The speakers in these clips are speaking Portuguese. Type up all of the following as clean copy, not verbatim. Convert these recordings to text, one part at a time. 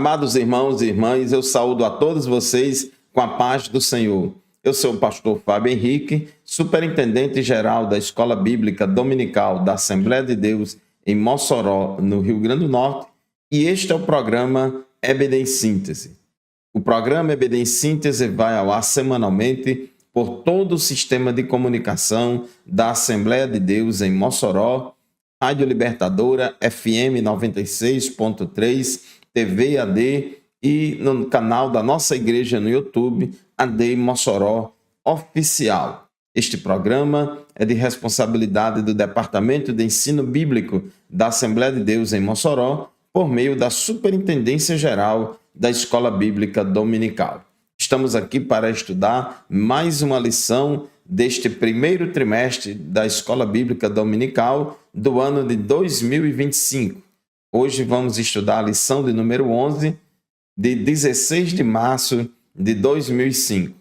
Amados irmãos e irmãs, eu saúdo a todos vocês com a paz do Senhor. Eu sou o pastor Fábio Henrique, superintendente-geral da Escola Bíblica Dominical da Assembleia de Deus em Mossoró, no Rio Grande do Norte, e este é o programa EBD em Síntese. O programa EBD em Síntese vai ao ar semanalmente por todo o sistema de comunicação da Assembleia de Deus em Mossoró, Rádio Libertadora, FM 96.3, TV AD e no canal da nossa igreja no YouTube, AD Mossoró Oficial. Este programa é de responsabilidade do Departamento de Ensino Bíblico da Assembleia de Deus em Mossoró, por meio da Superintendência Geral da Escola Bíblica Dominical. Estamos aqui para estudar mais uma lição deste primeiro trimestre da Escola Bíblica Dominical do ano de 2025. Hoje vamos estudar a lição de número 11, de 16 de março de 2005.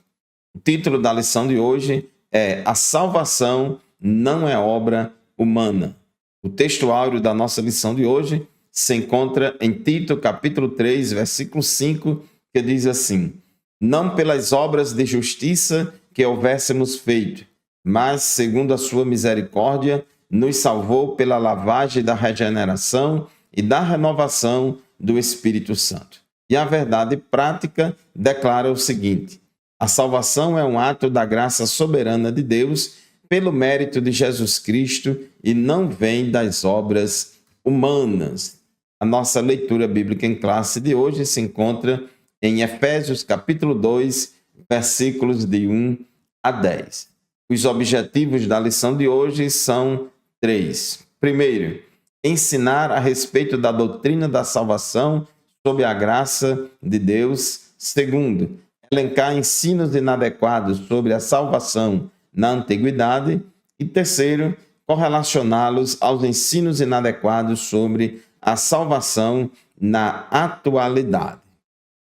O título da lição de hoje é A Salvação não é obra humana. O texto áureo da nossa lição de hoje se encontra em Tito, capítulo 3, versículo 5, que diz assim: não pelas obras de justiça que houvéssemos feito, mas, segundo a sua misericórdia, nos salvou pela lavagem da regeneração e da renovação do Espírito Santo. E a verdade prática declara o seguinte: a salvação é um ato da graça soberana de Deus pelo mérito de Jesus Cristo e não vem das obras humanas. A nossa leitura bíblica em classe de hoje se encontra em Efésios capítulo 2, versículos de 1 a 10. Os objetivos da lição de hoje são 3. Primeiro, ensinar a respeito da doutrina da salvação sob a graça de Deus. Segundo, elencar ensinos inadequados sobre a salvação na antiguidade. E terceiro, correlacioná-los aos ensinos inadequados sobre a salvação na atualidade.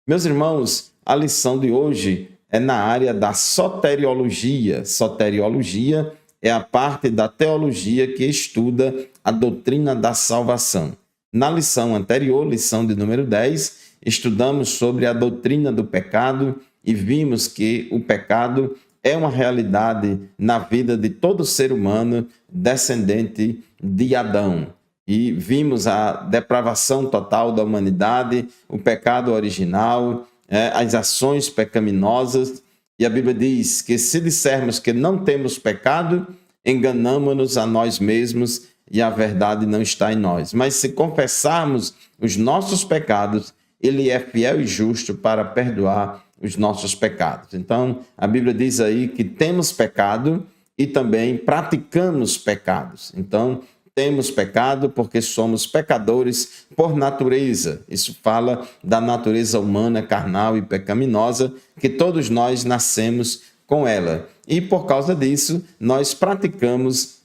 Meus irmãos, a lição de hoje é na área da soteriologia. Soteriologia é a parte da teologia que estuda a doutrina da salvação. Na lição anterior, lição de número 10, estudamos sobre a doutrina do pecado e vimos que o pecado é uma realidade na vida de todo ser humano descendente de Adão. E vimos a depravação total da humanidade, o pecado original, as ações pecaminosas. E a Bíblia diz que se dissermos que não temos pecado, enganamo-nos a nós mesmos e a verdade não está em nós. Mas se confessarmos os nossos pecados, Ele é fiel e justo para perdoar os nossos pecados. Então, a Bíblia diz aí que temos pecado e também praticamos pecados. Então, temos pecado porque somos pecadores por natureza. Isso fala da natureza humana, carnal e pecaminosa, que todos nós nascemos com ela. E por causa disso, nós praticamos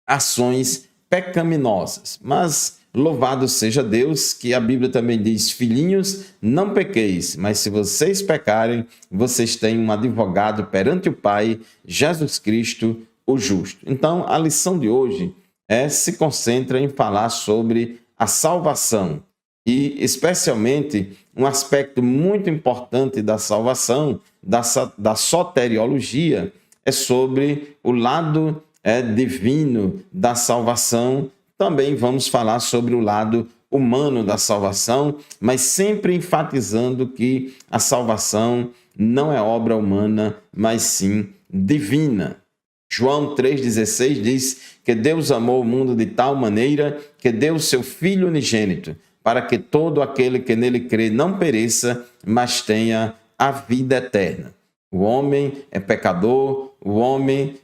ações pecaminosas. Mas louvado seja Deus, que a Bíblia também diz: filhinhos, não pequeis, mas se vocês pecarem, vocês têm um advogado perante o Pai, Jesus Cristo, o justo. Então, a lição de hoje se concentra em falar sobre a salvação e, especialmente, um aspecto muito importante da salvação, da soteriologia, é sobre o lado divino da salvação. Também vamos falar sobre o lado humano da salvação, mas sempre enfatizando que a salvação não é obra humana, mas sim divina. João 3,16 diz que Deus amou o mundo de tal maneira que deu o seu Filho unigênito, para que todo aquele que nele crê não pereça, mas tenha a vida eterna. O homem é pecador, o homem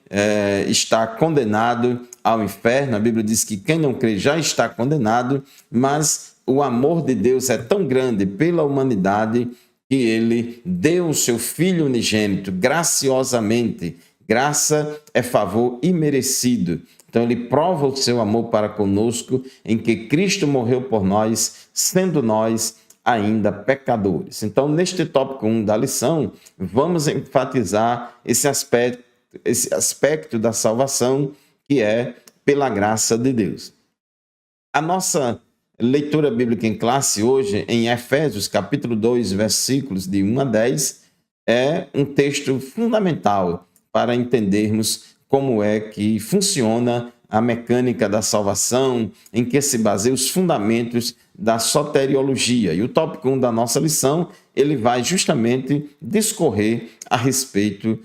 está condenado ao inferno. A Bíblia diz que quem não crê já está condenado, mas o amor de Deus é tão grande pela humanidade que Ele deu o seu Filho unigênito graciosamente. Graça é favor imerecido. Então, Ele prova o seu amor para conosco em que Cristo morreu por nós, sendo nós ainda pecadores. Então, neste tópico 1 da lição, vamos enfatizar esse aspecto da salvação que é pela graça de Deus. A nossa leitura bíblica em classe hoje, em Efésios, capítulo 2, versículos de 1 a 10, é um texto fundamental para entendermos como é que funciona a mecânica da salvação, em que se baseiam os fundamentos da soteriologia. E o tópico 1 da nossa lição, ele vai justamente discorrer a respeito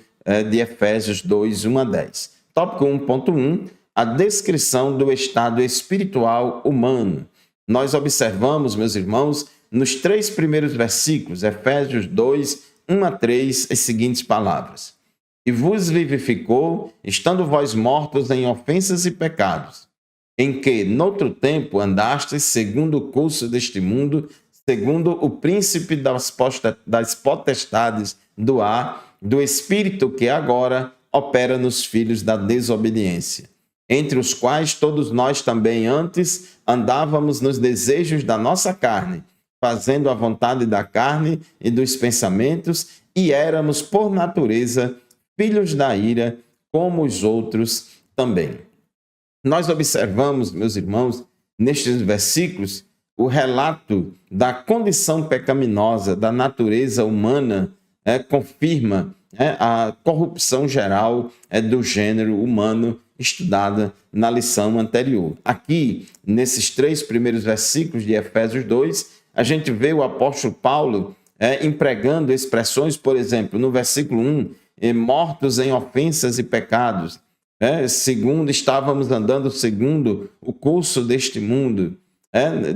de Efésios 2, 1 a 10. Tópico 1.1, a descrição do estado espiritual humano. Nós observamos, meus irmãos, nos 3 primeiros versículos, Efésios 2, 1 a 3, as seguintes palavras: E vos vivificou, estando vós mortos em ofensas e pecados, em que, noutro tempo, andastes segundo o curso deste mundo, segundo o príncipe das potestades do ar, do espírito que agora opera nos filhos da desobediência, entre os quais todos nós também antes andávamos nos desejos da nossa carne, fazendo a vontade da carne e dos pensamentos, e éramos, por natureza, filhos da ira, como os outros também. Nós observamos, meus irmãos, nestes versículos, o relato da condição pecaminosa da natureza humana, confirma a corrupção geral do gênero humano estudada na lição anterior. Aqui, nesses 3 primeiros versículos de Efésios 2, a gente vê o apóstolo Paulo empregando expressões, por exemplo, no versículo 1, mortos em ofensas e pecados, segundo estávamos andando segundo o curso deste mundo.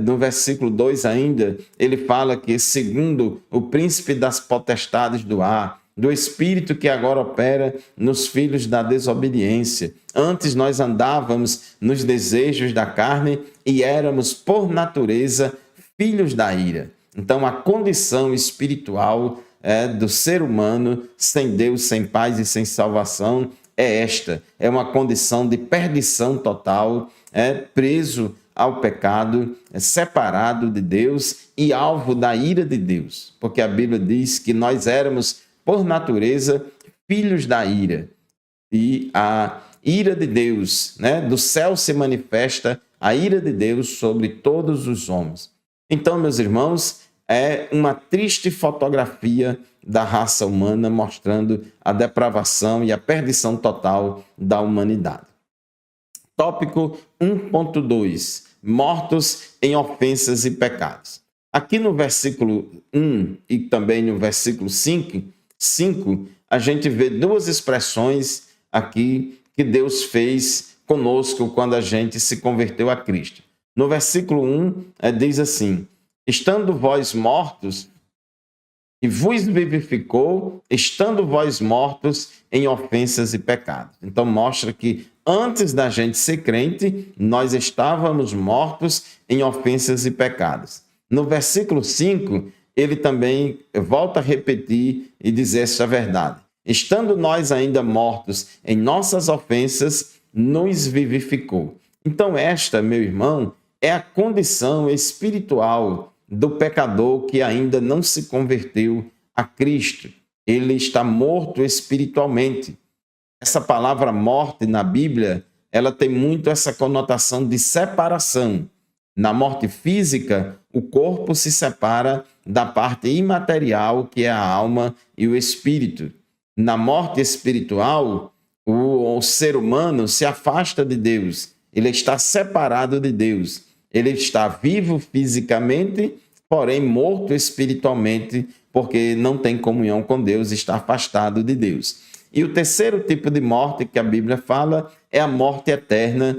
No versículo 2 ainda, ele fala que segundo o príncipe das potestades do ar, do espírito que agora opera nos filhos da desobediência. Antes nós andávamos nos desejos da carne e éramos, por natureza, filhos da ira. Então, a condição espiritual do ser humano, sem Deus, sem paz e sem salvação, é esta. É uma condição de perdição total, preso ao pecado, separado de Deus e alvo da ira de Deus. Porque a Bíblia diz que nós éramos, por natureza, filhos da ira. E a ira de Deus, do céu se manifesta a ira de Deus sobre todos os homens. Então, meus irmãos, é uma triste fotografia da raça humana, mostrando a depravação e a perdição total da humanidade. Tópico 1.2, mortos em ofensas e pecados. Aqui no versículo 1 e também no versículo 5, a gente vê 2 expressões aqui que Deus fez conosco quando a gente se converteu a Cristo. No versículo 1, diz assim: estando vós mortos, e vos vivificou, estando vós mortos em ofensas e pecados. Então mostra que antes da gente ser crente, nós estávamos mortos em ofensas e pecados. No versículo 5, ele também volta a repetir e dizer esta verdade: estando nós ainda mortos em nossas ofensas, nos vivificou. Então esta, meu irmão, é a condição espiritual do pecador que ainda não se converteu a Cristo. Ele está morto espiritualmente. Essa palavra morte na Bíblia, ela tem muito essa conotação de separação. Na morte física, o corpo se separa da parte imaterial, que é a alma e o espírito. Na morte espiritual, o ser humano se afasta de Deus. Ele está separado de Deus. Ele está vivo fisicamente, porém morto espiritualmente, porque não tem comunhão com Deus, está afastado de Deus. E o terceiro tipo de morte que a Bíblia fala é a morte eterna,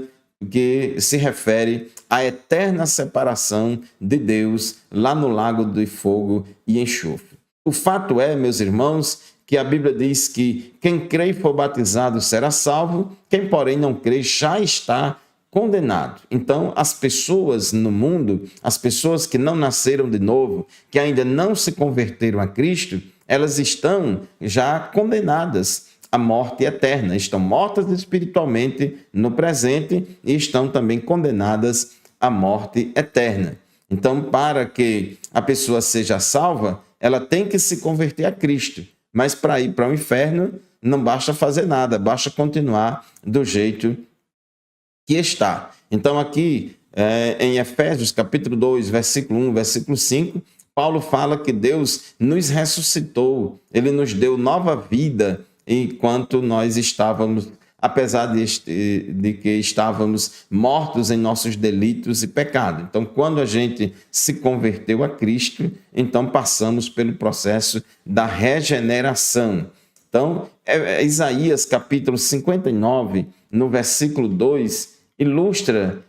que se refere à eterna separação de Deus lá no lago de fogo e enxofre. O fato é, meus irmãos, que a Bíblia diz que quem crê e for batizado será salvo, quem porém não crê já está condenado. Então, as pessoas no mundo, as pessoas que não nasceram de novo, que ainda não se converteram a Cristo, elas estão já condenadas à morte eterna. Estão mortas espiritualmente no presente e estão também condenadas à morte eterna. Então, para que a pessoa seja salva, ela tem que se converter a Cristo. Mas para ir para o inferno, não basta fazer nada, basta continuar do jeito que está. Então aqui em Efésios capítulo 2, versículo 1, versículo 5, Paulo fala que Deus nos ressuscitou, ele nos deu nova vida enquanto nós estávamos, apesar de que estávamos mortos em nossos delitos e pecados. Então, quando a gente se converteu a Cristo, então passamos pelo processo da regeneração. Então, Isaías capítulo 59, no versículo 2, ilustra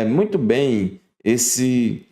muito bem esse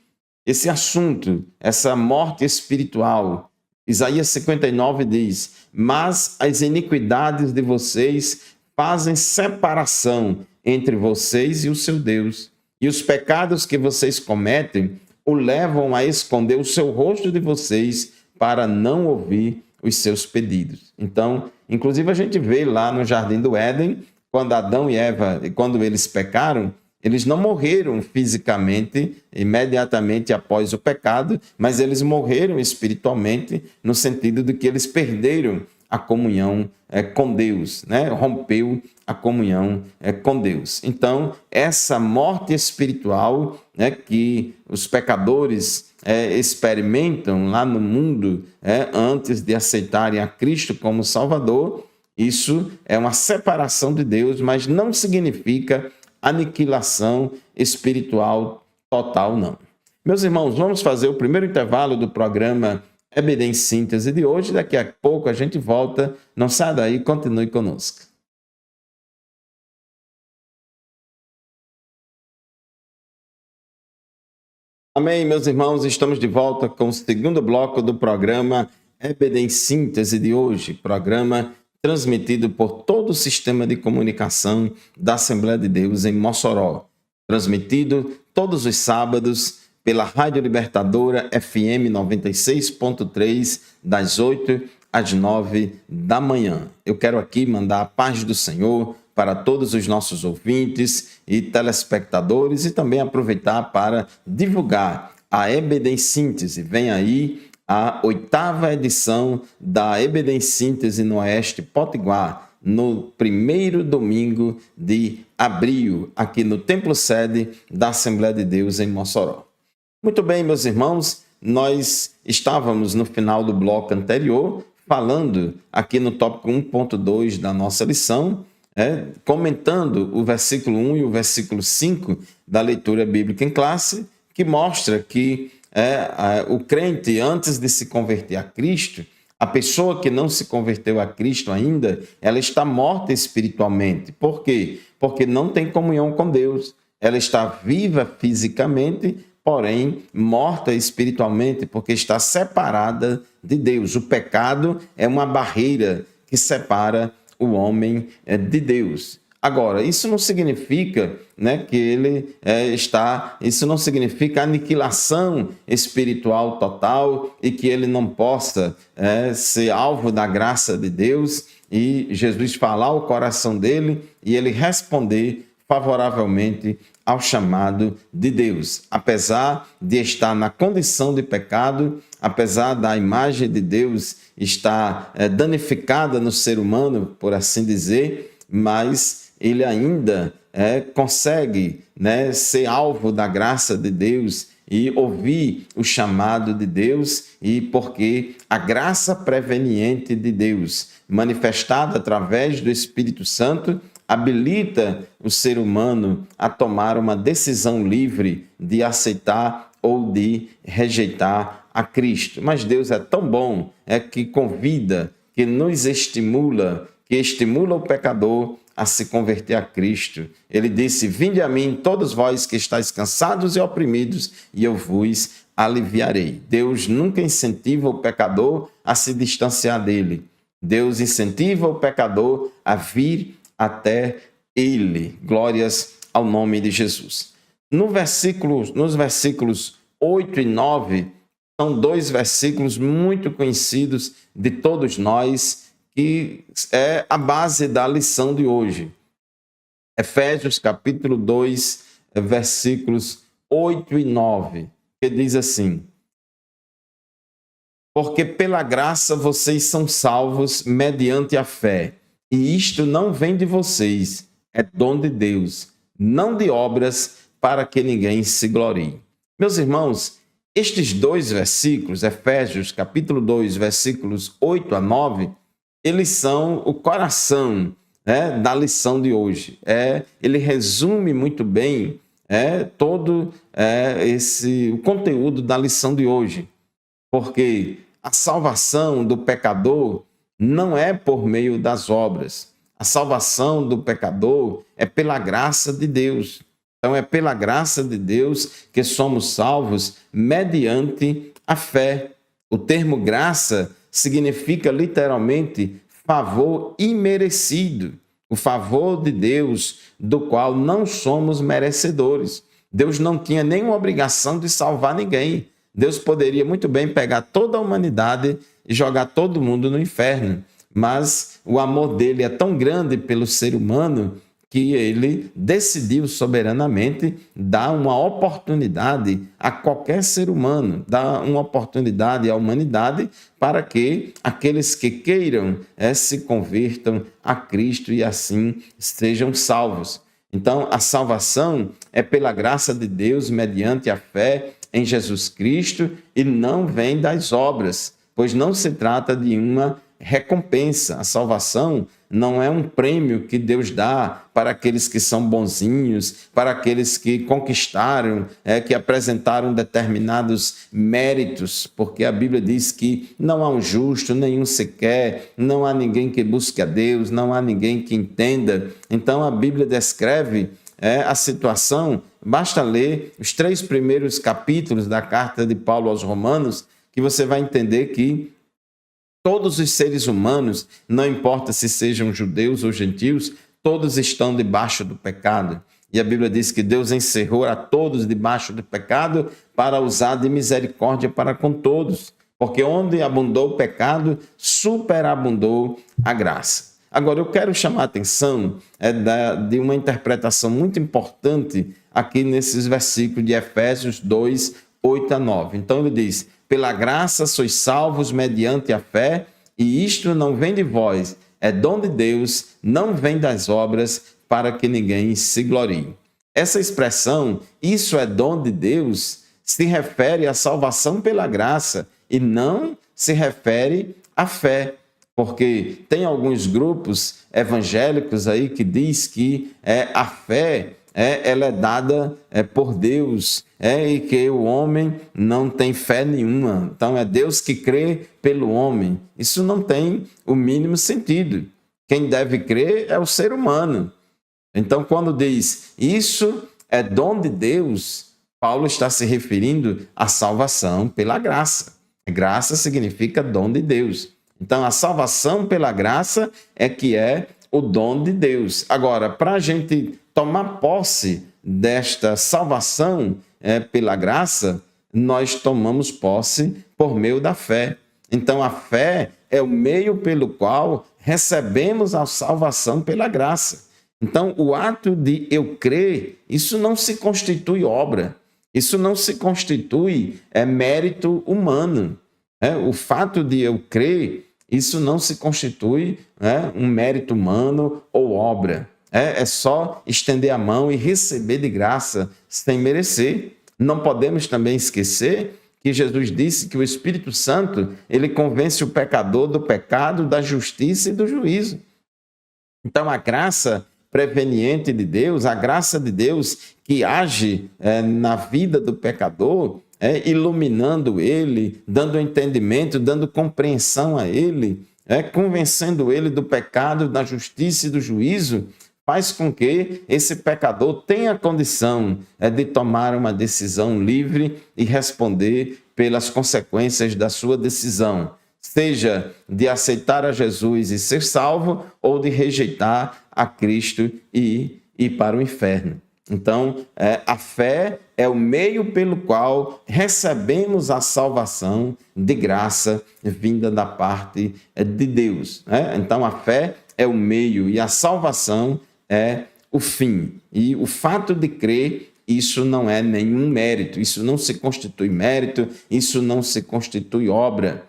assunto, essa morte espiritual. Isaías 59 diz: mas as iniquidades de vocês fazem separação entre vocês e o seu Deus, e os pecados que vocês cometem o levam a esconder o seu rosto de vocês para não ouvir os seus pedidos. Então, inclusive a gente vê lá no Jardim do Éden, quando Adão e Eva, quando eles pecaram, eles não morreram fisicamente, imediatamente após o pecado, mas eles morreram espiritualmente, no sentido de que eles perderam a comunhão com Deus, né? Rompeu a comunhão com Deus. Então, essa morte espiritual, né, que os pecadores experimentam lá no mundo antes de aceitarem a Cristo como Salvador, isso é uma separação de Deus, mas não significa aniquilação espiritual total, não. Meus irmãos, vamos fazer o primeiro intervalo do programa EBD em Síntese de hoje. Daqui a pouco a gente volta. Não saia daí, continue conosco. Amém, meus irmãos, estamos de volta com o segundo bloco do programa EBD em Síntese de hoje, programa transmitido por todo o sistema de comunicação da Assembleia de Deus em Mossoró, transmitido todos os sábados pela Rádio Libertadora FM 96.3, das 8 às 9 da manhã. Eu quero aqui mandar a paz do Senhor para todos os nossos ouvintes e telespectadores e também aproveitar para divulgar a EBD em Síntese. Vem aí a 8ª edição da EBD em Síntese no Oeste Potiguar, no primeiro domingo de abril, aqui no Templo Sede da Assembleia de Deus em Mossoró. Muito bem, meus irmãos, nós estávamos no final do bloco anterior, falando aqui no tópico 1.2 da nossa lição, comentando o versículo 1 e o versículo 5 da leitura bíblica em classe, que mostra que o crente, antes de se converter a Cristo, a pessoa que não se converteu a Cristo ainda, ela está morta espiritualmente. Por quê? Porque não tem comunhão com Deus. Ela está viva fisicamente, porém morta espiritualmente, porque está separada de Deus. O pecado é uma barreira que separa o homem de Deus. Agora, isso não significa, né, que ele isso não significa aniquilação espiritual total e que ele não possa ser alvo da graça de Deus e Jesus falar ao coração dele e ele responder favoravelmente ao chamado de Deus. Apesar de estar na condição de pecado, apesar da imagem de Deus estar danificada no ser humano, por assim dizer, mas ele ainda consegue, né, ser alvo da graça de Deus e ouvir o chamado de Deus, e porque a graça preveniente de Deus, manifestada através do Espírito Santo, habilita o ser humano a tomar uma decisão livre de aceitar ou de rejeitar a Cristo. Mas Deus é tão bom, que convida, que nos estimula, que estimula o pecador a se converter a Cristo. Ele disse: vinde a mim, todos vós que estáis cansados e oprimidos, e eu vos aliviarei. Deus nunca incentiva o pecador a se distanciar dele. Deus incentiva o pecador a vir até ele. Glórias ao nome de Jesus. Nos versículos 8 e 9, são dois versículos muito conhecidos de todos nós, que é a base da lição de hoje. Efésios capítulo 2, versículos 8 e 9, que diz assim: porque pela graça vocês são salvos mediante a fé, e isto não vem de vocês, é dom de Deus, não de obras, para que ninguém se glorie. Meus irmãos, estes dois versículos, Efésios capítulo 2, versículos 8 a 9, eles são o coração, da lição de hoje. Ele resume muito bem todo o conteúdo da lição de hoje, porque a salvação do pecador não é por meio das obras. A salvação do pecador é pela graça de Deus. Então, é pela graça de Deus que somos salvos mediante a fé. O termo graça significa literalmente favor imerecido, o favor de Deus, do qual não somos merecedores. Deus não tinha nenhuma obrigação de salvar ninguém. Deus poderia muito bem pegar toda a humanidade e jogar todo mundo no inferno, mas o amor dele é tão grande pelo ser humano que ele decidiu soberanamente dar uma oportunidade a qualquer ser humano, dar uma oportunidade à humanidade para que aqueles que queiram se convertam a Cristo e assim sejam salvos. Então, a salvação é pela graça de Deus, mediante a fé em Jesus Cristo, e não vem das obras, pois não se trata de uma recompensa. A salvação não é um prêmio que Deus dá para aqueles que são bonzinhos, para aqueles que conquistaram, que apresentaram determinados méritos, porque a Bíblia diz que não há um justo, nenhum sequer, não há ninguém que busque a Deus, não há ninguém que entenda. Então a Bíblia descreve a situação, basta ler os 3 primeiros capítulos da carta de Paulo aos Romanos, que você vai entender que todos os seres humanos, não importa se sejam judeus ou gentios, todos estão debaixo do pecado. E a Bíblia diz que Deus encerrou a todos debaixo do pecado para usar de misericórdia para com todos. Porque onde abundou o pecado, superabundou a graça. Agora, eu quero chamar a atenção de uma interpretação muito importante aqui nesses versículos de Efésios 2, 8 a 9. Então ele diz: pela graça sois salvos mediante a fé, e isto não vem de vós, é dom de Deus, não vem das obras, para que ninguém se glorie. Essa expressão, isso é dom de Deus, se refere à salvação pela graça e não se refere à fé. Porque tem alguns grupos evangélicos aí que diz que a fé ela é dada por Deus e que o homem não tem fé nenhuma. Então é Deus que crê pelo homem. Isso não tem o mínimo sentido. Quem deve crer é o ser humano. Então quando diz isso é dom de Deus, Paulo está se referindo à salvação pela graça. Graça significa dom de Deus. Então, a salvação pela graça é o dom de Deus. Agora, para a gente tomar posse desta salvação pela graça, nós tomamos posse por meio da fé. Então, a fé é o meio pelo qual recebemos a salvação pela graça. Então, o ato de eu crer, isso não se constitui obra. Isso não se constitui mérito humano. O fato de eu crer, isso não se constitui um mérito humano ou obra. É só estender a mão e receber de graça sem merecer. Não podemos também esquecer que Jesus disse que o Espírito Santo ele convence o pecador do pecado, da justiça e do juízo. Então a graça preveniente de Deus, a graça de Deus que age na vida do pecador, iluminando ele, dando entendimento, dando compreensão a ele, convencendo ele do pecado, da justiça e do juízo, faz com que esse pecador tenha condição de tomar uma decisão livre e responder pelas consequências da sua decisão, seja de aceitar a Jesus e ser salvo, ou de rejeitar a Cristo e ir para o inferno. Então, a fé é o meio pelo qual recebemos a salvação de graça vinda da parte de Deus. Então, a fé é o meio e a salvação é o fim. E o fato de crer, isso não é nenhum mérito, isso não se constitui mérito, isso não se constitui obra.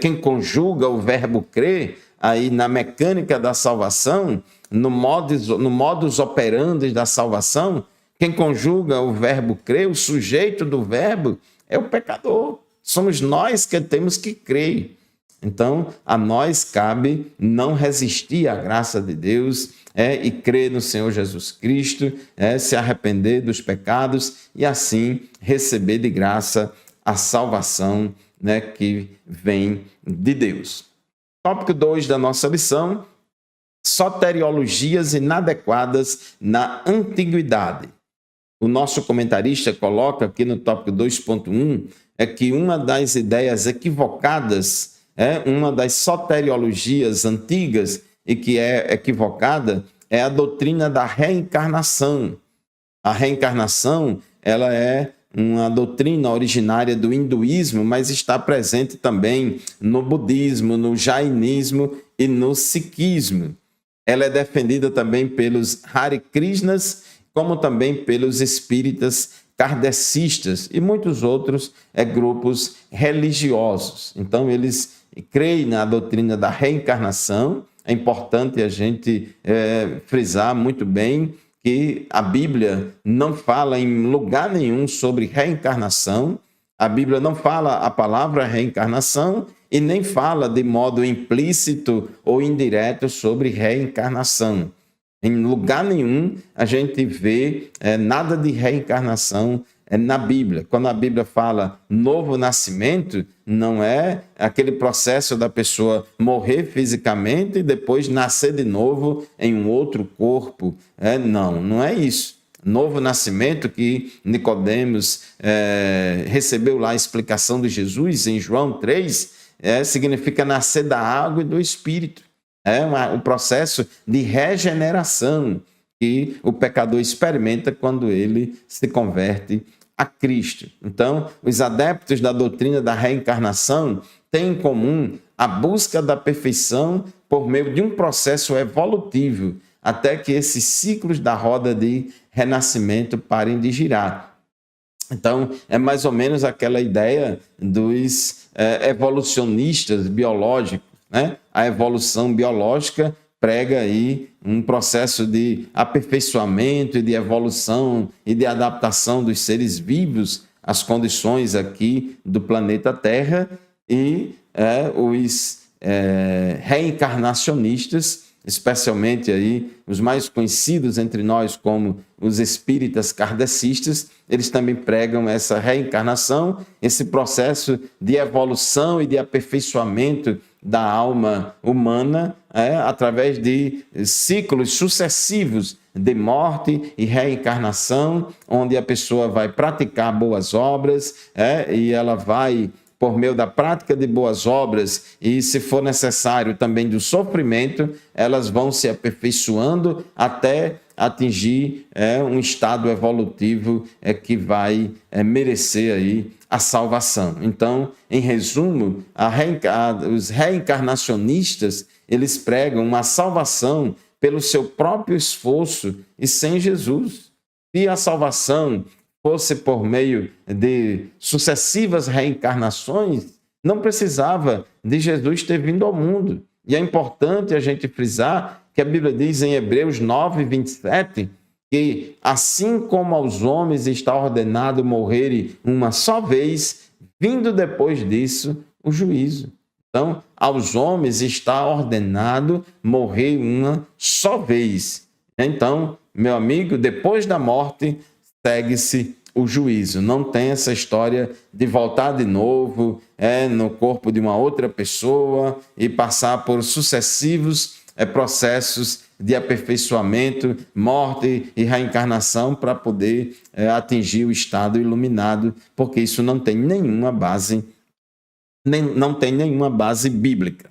Quem conjuga o verbo crer, aí na mecânica da salvação, no modus operandi da salvação, Quem conjuga o verbo crer, o sujeito do verbo, é o pecador. Somos nós que temos que crer. Então, a nós cabe não resistir à graça de Deus e crer no Senhor Jesus Cristo, se arrepender dos pecados e assim receber de graça a salvação, que vem de Deus. Tópico 2 da nossa lição: soteriologias inadequadas na antiguidade. O nosso comentarista coloca aqui no tópico 2.1 que uma das ideias equivocadas, uma das soteriologias antigas e que é equivocada, é a doutrina da reencarnação. A reencarnação, ela é uma doutrina originária do hinduísmo, mas está presente também no budismo, no jainismo e no sikhismo. Ela é defendida também pelos Hare Krishnas, como também pelos espíritas kardecistas e muitos outros grupos religiosos. Então, eles creem na doutrina da reencarnação. É importante a gente frisar muito bem que a Bíblia não fala em lugar nenhum sobre reencarnação. A Bíblia não fala a palavra reencarnação e nem fala de modo implícito ou indireto sobre reencarnação. Em lugar nenhum a gente vê nada de reencarnação na Bíblia. Quando a Bíblia fala novo nascimento, não é aquele processo da pessoa morrer fisicamente e depois nascer de novo em um outro corpo. Não é isso. Novo nascimento que Nicodemos recebeu lá a explicação de Jesus em João 3, significa nascer da água e do Espírito. O processo de regeneração que o pecador experimenta quando ele se converte a Cristo. Então, os adeptos da doutrina da reencarnação têm em comum a busca da perfeição por meio de um processo evolutivo, até que esses ciclos da roda de renascimento parem de girar. Então, é mais ou menos aquela ideia dos evolucionistas biológicos. A evolução biológica prega aí um processo de aperfeiçoamento e de evolução e de adaptação dos seres vivos às condições aqui do planeta Terra, e os reencarnacionistas, especialmente aí os mais conhecidos entre nós como os espíritas kardecistas, eles também pregam essa reencarnação, esse processo de evolução e de aperfeiçoamento da alma humana, através de ciclos sucessivos de morte e reencarnação, onde a pessoa vai praticar boas obras, e ela vai, por meio da prática de boas obras e, se for necessário, também do sofrimento, elas vão se aperfeiçoando até atingir um estado evolutivo que vai merecer aí a salvação. Então, em resumo, os reencarnacionistas, eles pregam uma salvação pelo seu próprio esforço e sem Jesus. Se a salvação fosse por meio de sucessivas reencarnações, não precisava de Jesus ter vindo ao mundo. E é importante a gente frisar que a Bíblia diz em Hebreus 9, 27, que assim como aos homens está ordenado morrerem uma só vez, vindo depois disso o juízo. Então, aos homens está ordenado morrer uma só vez. Então, meu amigo, depois da morte, segue-se o juízo. Não tem essa história de voltar de novo no corpo de uma outra pessoa e passar por sucessivos processos de aperfeiçoamento, morte e reencarnação para poder atingir o estado iluminado, porque isso não tem nenhuma base, não tem nenhuma base bíblica.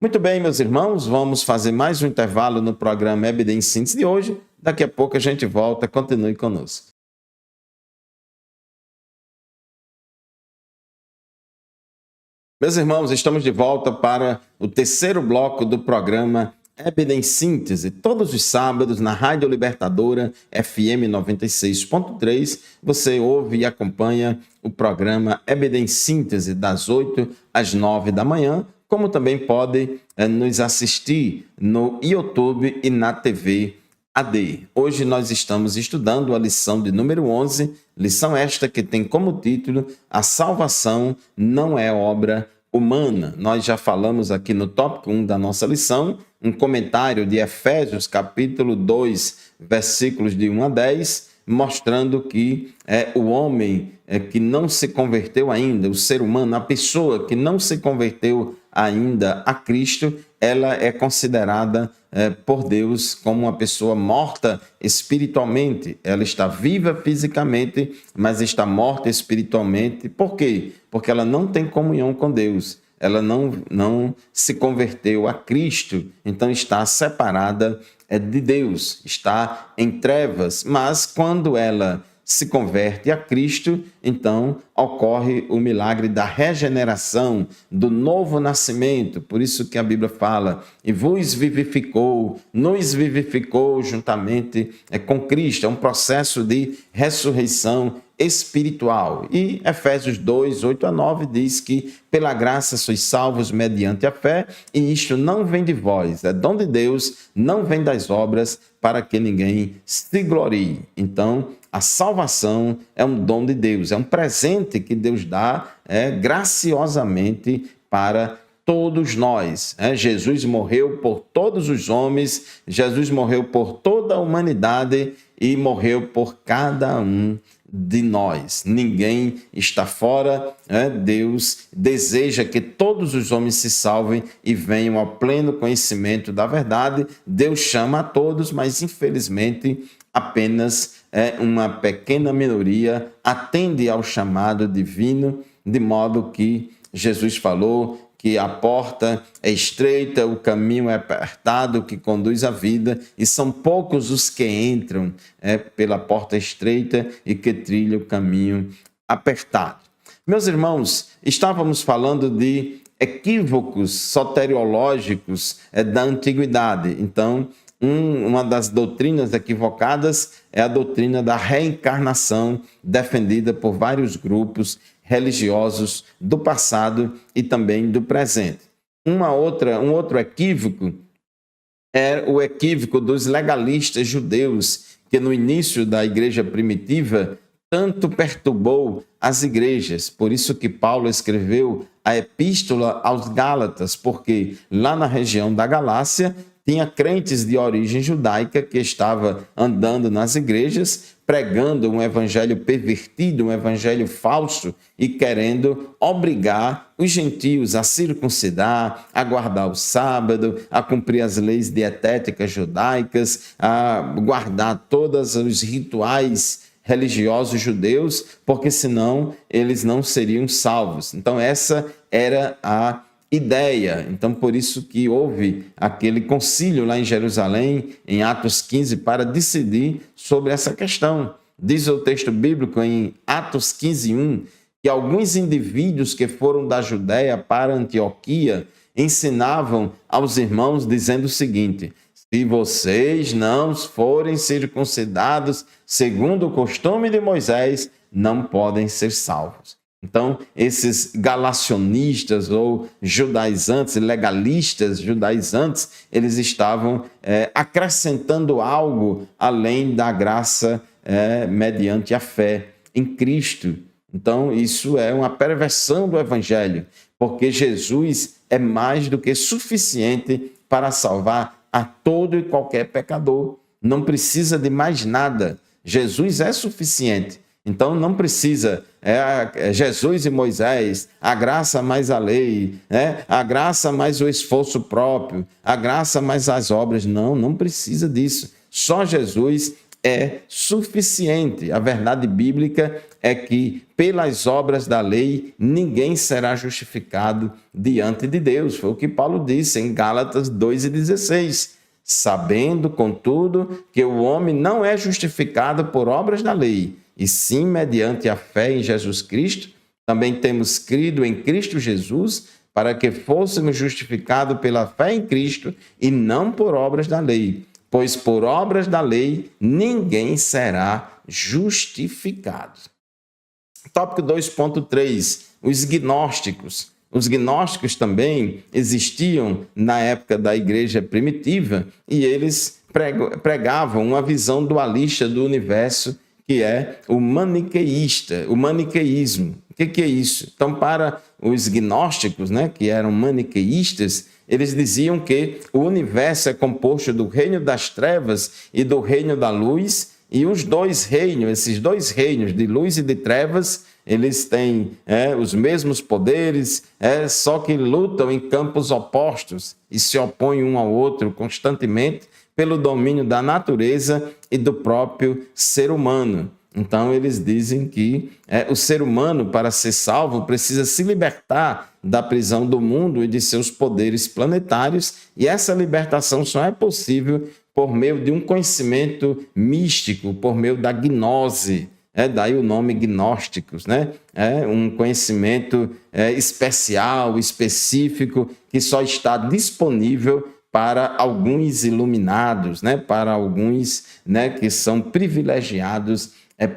Muito bem, meus irmãos, vamos fazer mais um intervalo no programa EBD em Síntese de hoje. Daqui a pouco a gente volta, continue conosco. Meus irmãos, estamos de volta para o terceiro bloco do programa EBD em Síntese. Todos os sábados, na Rádio Libertadora, FM 96.3, você ouve e acompanha o programa EBD em Síntese, das 8 às 9 da manhã, como também pode nos assistir no YouTube e na TV AD. Hoje nós estamos estudando a lição de número 11, lição esta que tem como título A Salvação Não é Obra Humana. Nós já falamos aqui no tópico 1 da nossa lição, um comentário de Efésios capítulo 2, versículos de 1 a 10, mostrando que o homem que não se converteu ainda, o ser humano, a pessoa que não se converteu ainda a Cristo, ela é considerada por Deus como uma pessoa morta espiritualmente. Ela está viva fisicamente, mas está morta espiritualmente. Por quê? Porque ela não tem comunhão com Deus. Ela não se converteu a Cristo, então está separada de Deus, está em trevas. Mas quando ela se converte a Cristo, então ocorre o milagre da regeneração, do novo nascimento. Por isso que a Bíblia fala, e vos vivificou, nos vivificou juntamente com Cristo. É um processo de ressurreição espiritual. E Efésios 2, 8 a 9 diz que pela graça sois salvos mediante a fé, e isto não vem de vós, é dom de Deus, não vem das obras, para que ninguém se glorie. Então, a salvação é um dom de Deus, é um presente que Deus dá graciosamente para todos nós. Jesus morreu por todos os homens, Jesus morreu por toda a humanidade e morreu por cada um de nós. Ninguém está fora. Deus deseja que todos os homens se salvem e venham ao pleno conhecimento da verdade. Deus chama a todos, mas infelizmente apenas uma pequena minoria atende ao chamado divino, de modo que Jesus falou que a porta é estreita, o caminho é apertado, que conduz à vida, e são poucos os que entram pela porta estreita e que trilham o caminho apertado. Meus irmãos, estávamos falando de equívocos soteriológicos da antiguidade. Então, uma das doutrinas equivocadas é a doutrina da reencarnação, defendida por vários grupos religiosos do passado e também do presente. Um outro equívoco é o equívoco dos legalistas judeus, que no início da igreja primitiva tanto perturbou as igrejas. Por isso que Paulo escreveu a epístola aos Gálatas, porque lá na região da Galácia tinha crentes de origem judaica que estavam andando nas igrejas, pregando um evangelho pervertido, um evangelho falso e querendo obrigar os gentios a circuncidar, a guardar o sábado, a cumprir as leis dietéticas judaicas, a guardar todos os rituais religiosos judeus, porque senão eles não seriam salvos. Então essa era a ideia. Então, por isso que houve aquele concílio lá em Jerusalém, em Atos 15, para decidir sobre essa questão. Diz o texto bíblico em Atos 15, 1, que alguns indivíduos que foram da Judéia para Antioquia ensinavam aos irmãos dizendo o seguinte: se vocês não forem circuncidados segundo o costume de Moisés, não podem ser salvos. Então, esses galacionistas ou judaizantes, legalistas judaizantes, eles estavam acrescentando algo além da graça mediante a fé em Cristo. Então, isso é uma perversão do Evangelho, porque Jesus é mais do que suficiente para salvar a todo e qualquer pecador. Não precisa de mais nada. Jesus é suficiente. Então não precisa Jesus e Moisés, a graça mais a lei, a graça mais o esforço próprio, a graça mais as obras. Não precisa disso. Só Jesus é suficiente. A verdade bíblica é que pelas obras da lei ninguém será justificado diante de Deus. Foi o que Paulo disse em Gálatas 2,16. Sabendo, contudo, que o homem não é justificado por obras da lei, e sim mediante a fé em Jesus Cristo. Também temos crido em Cristo Jesus para que fôssemos justificados pela fé em Cristo e não por obras da lei, pois por obras da lei ninguém será justificado. Tópico 2.3, os gnósticos. Os gnósticos também existiam na época da igreja primitiva e eles pregavam uma visão dualista do universo, que é o maniqueísmo. O que é isso? Então, para os gnósticos, né, que eram maniqueístas, eles diziam que o universo é composto do reino das trevas e do reino da luz, e os dois reinos, esses dois reinos de luz e de trevas, eles têm os mesmos poderes, só que lutam em campos opostos e se opõem um ao outro constantemente pelo domínio da natureza e do próprio ser humano. Então, eles dizem que o ser humano, para ser salvo, precisa se libertar da prisão do mundo e de seus poderes planetários, e essa libertação só é possível por meio de um conhecimento místico, por meio da gnose. Daí o nome gnósticos, né? Um conhecimento especial, específico, que só está disponível para alguns iluminados, né? Para alguns, né, que são privilegiados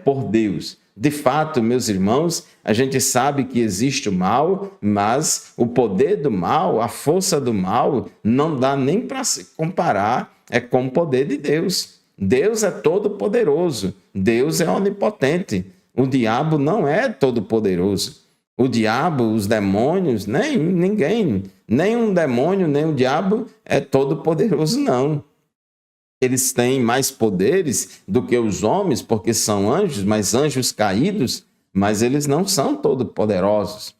por Deus. De fato, meus irmãos, a gente sabe que existe o mal, mas o poder do mal, a força do mal, não dá nem para se comparar com o poder de Deus. Deus é todo-poderoso, Deus é onipotente. O diabo não é todo-poderoso. O diabo, os demônios, ninguém, nem um demônio, nem o diabo é todo-poderoso, não. Eles têm mais poderes do que os homens, porque são anjos, mas anjos caídos, mas eles não são todo-poderosos.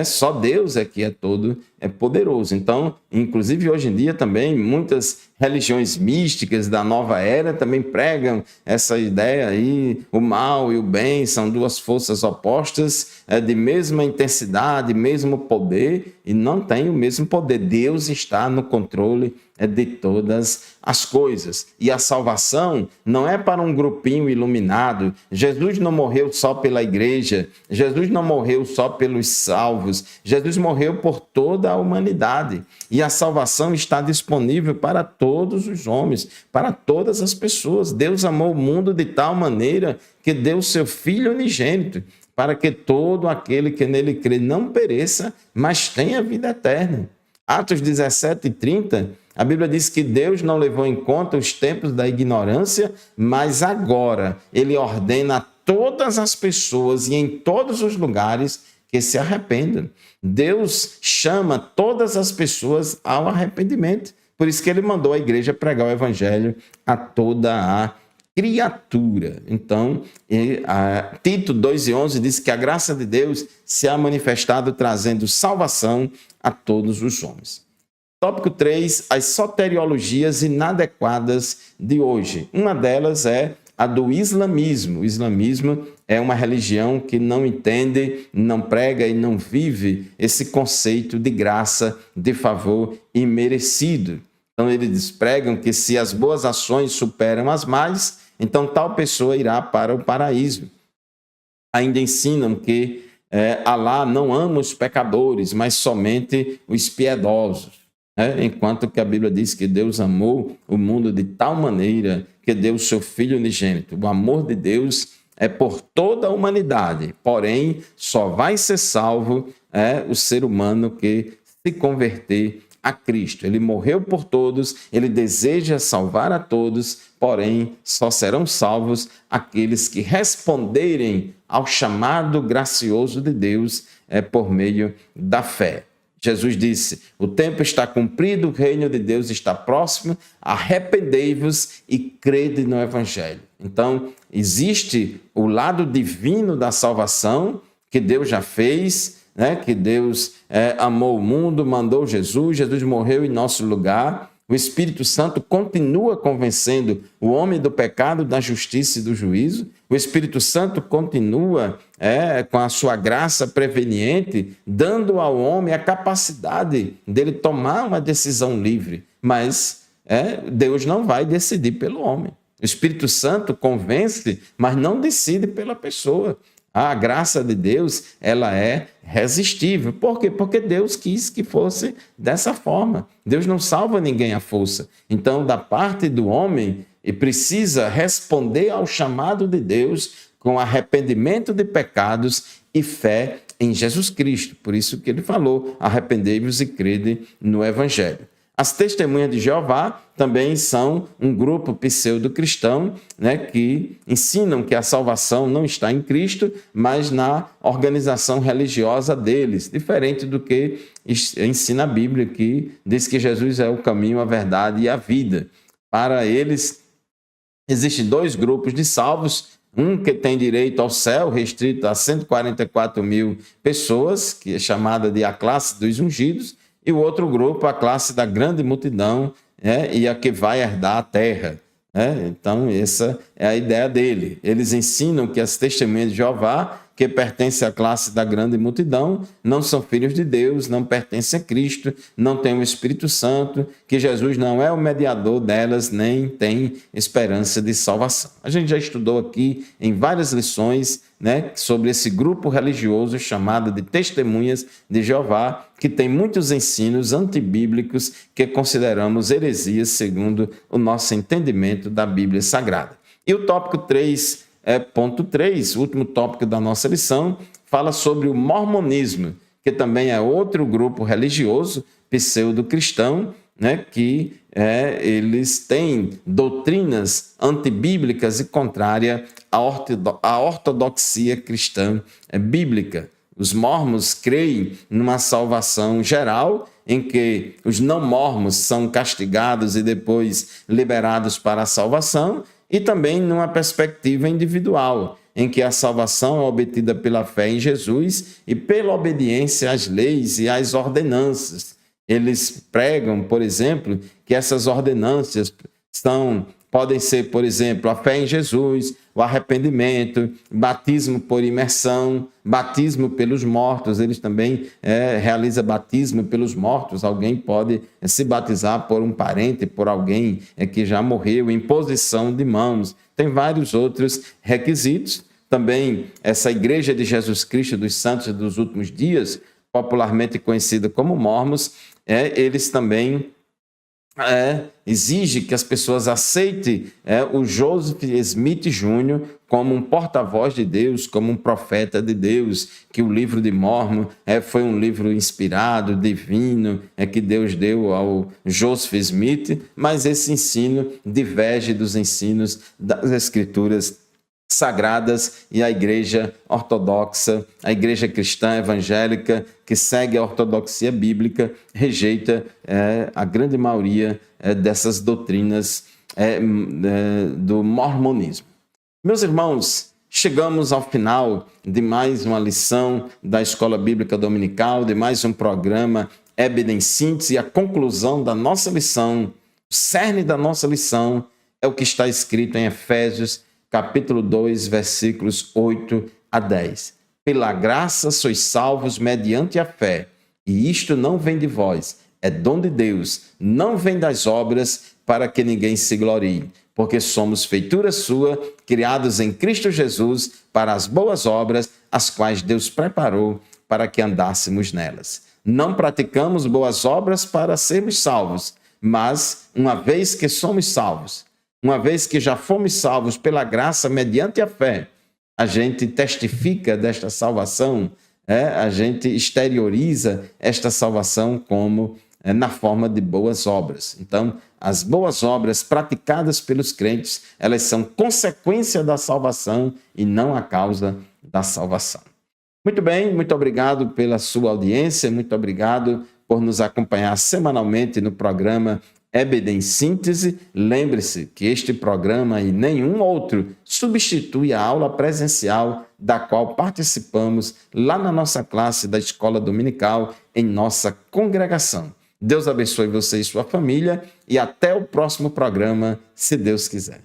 Só Deus é que é poderoso. Então, inclusive hoje em dia também, muitas religiões místicas da nova era também pregam essa ideia aí, o mal e o bem são duas forças opostas, de mesma intensidade, mesmo poder, e não têm o mesmo poder. Deus está no controle de todas as coisas. E a salvação não é para um grupinho iluminado. Jesus não morreu só pela igreja, Jesus não morreu só pelos salvos, Jesus morreu por toda a humanidade. E a salvação está disponível para todos os homens, para todas as pessoas. Deus amou o mundo de tal maneira que deu o seu Filho unigênito, para que todo aquele que nele crê não pereça, mas tenha vida eterna. Atos 17:30, a Bíblia diz que Deus não levou em conta os tempos da ignorância, mas agora Ele ordena a todas as pessoas e em todos os lugares que se arrependam. Deus chama todas as pessoas ao arrependimento. Por isso que Ele mandou a igreja pregar o evangelho a toda a criatura. Então, Tito 2:11 diz que a graça de Deus se ha manifestado trazendo salvação a todos os homens. Tópico 3, as soteriologias inadequadas de hoje. Uma delas é a do islamismo. O islamismo é uma religião que não entende, não prega e não vive esse conceito de graça, de favor imerecido. Então, eles pregam que se as boas ações superam as más, então tal pessoa irá para o paraíso. Ainda ensinam que Alá não ama os pecadores, mas somente os piedosos. Enquanto que a Bíblia diz que Deus amou o mundo de tal maneira que deu o seu Filho unigênito. O amor de Deus é por toda a humanidade, porém só vai ser salvo o ser humano que se converter a Cristo. Ele morreu por todos, ele deseja salvar a todos, porém só serão salvos aqueles que responderem ao chamado gracioso de Deus por meio da fé. Jesus disse: o tempo está cumprido, o reino de Deus está próximo, arrependei-vos e crede no evangelho. Então, existe o lado divino da salvação que Deus já fez, que Deus amou o mundo, mandou Jesus, Jesus morreu em nosso lugar. O Espírito Santo continua convencendo o homem do pecado, da justiça e do juízo. O Espírito Santo continua com a sua graça preveniente, dando ao homem a capacidade dele tomar uma decisão livre. Mas Deus não vai decidir pelo homem. O Espírito Santo convence, mas não decide pela pessoa. A graça de Deus, ela é resistível. Por quê? Porque Deus quis que fosse dessa forma. Deus não salva ninguém à força. Então, da parte do homem, ele precisa responder ao chamado de Deus com arrependimento de pecados e fé em Jesus Cristo. Por isso que ele falou: arrependei-vos e crede no Evangelho. As testemunhas de Jeová também são um grupo pseudo-cristão, né, que ensinam que a salvação não está em Cristo, mas na organização religiosa deles, diferente do que ensina a Bíblia, que diz que Jesus é o caminho, a verdade e a vida. Para eles, existem dois grupos de salvos, um que tem direito ao céu, restrito a 144 mil pessoas, que é chamada de a classe dos ungidos, e o outro grupo, a classe da grande multidão, e a que vai herdar a terra. Então, essa é a ideia dele. Eles ensinam que as testemunhas de Jeová, que pertencem à classe da grande multidão, não são filhos de Deus, não pertencem a Cristo, não têm o Espírito Santo, que Jesus não é o mediador delas, nem tem esperança de salvação. A gente já estudou aqui em várias lições, sobre esse grupo religioso chamado de Testemunhas de Jeová, que tem muitos ensinos antibíblicos que consideramos heresias segundo o nosso entendimento da Bíblia Sagrada. E o tópico 3.3, o último tópico da nossa lição, fala sobre o mormonismo, que também é outro grupo religioso pseudo-cristão, que eles têm doutrinas antibíblicas e contrárias à ortodoxia cristã bíblica. Os mormons creem numa salvação geral, em que os não-mormons são castigados e depois liberados para a salvação, e também numa perspectiva individual, em que a salvação é obtida pela fé em Jesus e pela obediência às leis e às ordenanças. Eles pregam, por exemplo, que essas ordenanças podem ser, por exemplo, a fé em Jesus, o arrependimento, batismo por imersão, batismo pelos mortos. Eles também realizam batismo pelos mortos. Alguém pode se batizar por um parente, por alguém que já morreu, imposição de mãos. Tem vários outros requisitos. Também essa Igreja de Jesus Cristo dos Santos dos Últimos Dias, popularmente conhecida como mormons, eles também exigem que as pessoas aceitem o Joseph Smith Jr. como um porta-voz de Deus, como um profeta de Deus, que o livro de Mórmon foi um livro inspirado, divino, que Deus deu ao Joseph Smith, mas esse ensino diverge dos ensinos das Escrituras sagradas, e a igreja ortodoxa, a igreja cristã evangélica, que segue a ortodoxia bíblica, rejeita a grande maioria dessas doutrinas do mormonismo. Meus irmãos, chegamos ao final de mais uma lição da Escola Bíblica Dominical, de mais um programa EBD em Síntese, e a conclusão da nossa lição, o cerne da nossa lição, é o que está escrito em Efésios capítulo 2, versículos 8 a 10. Pela graça sois salvos mediante a fé, e isto não vem de vós, é dom de Deus, não vem das obras, para que ninguém se glorie, porque somos feitura sua, criados em Cristo Jesus, para as boas obras, as quais Deus preparou para que andássemos nelas. Não praticamos boas obras para sermos salvos, mas, uma vez que somos salvos, uma vez que já fomos salvos pela graça mediante a fé, a gente testifica desta salvação, a gente exterioriza esta salvação como na forma de boas obras. Então, as boas obras praticadas pelos crentes, elas são consequência da salvação e não a causa da salvação. Muito bem, muito obrigado pela sua audiência, muito obrigado por nos acompanhar semanalmente no programa EBD em Síntese. Lembre-se que este programa e nenhum outro substitui a aula presencial da qual participamos lá na nossa classe da Escola Dominical em nossa congregação. Deus abençoe você e sua família e até o próximo programa, se Deus quiser.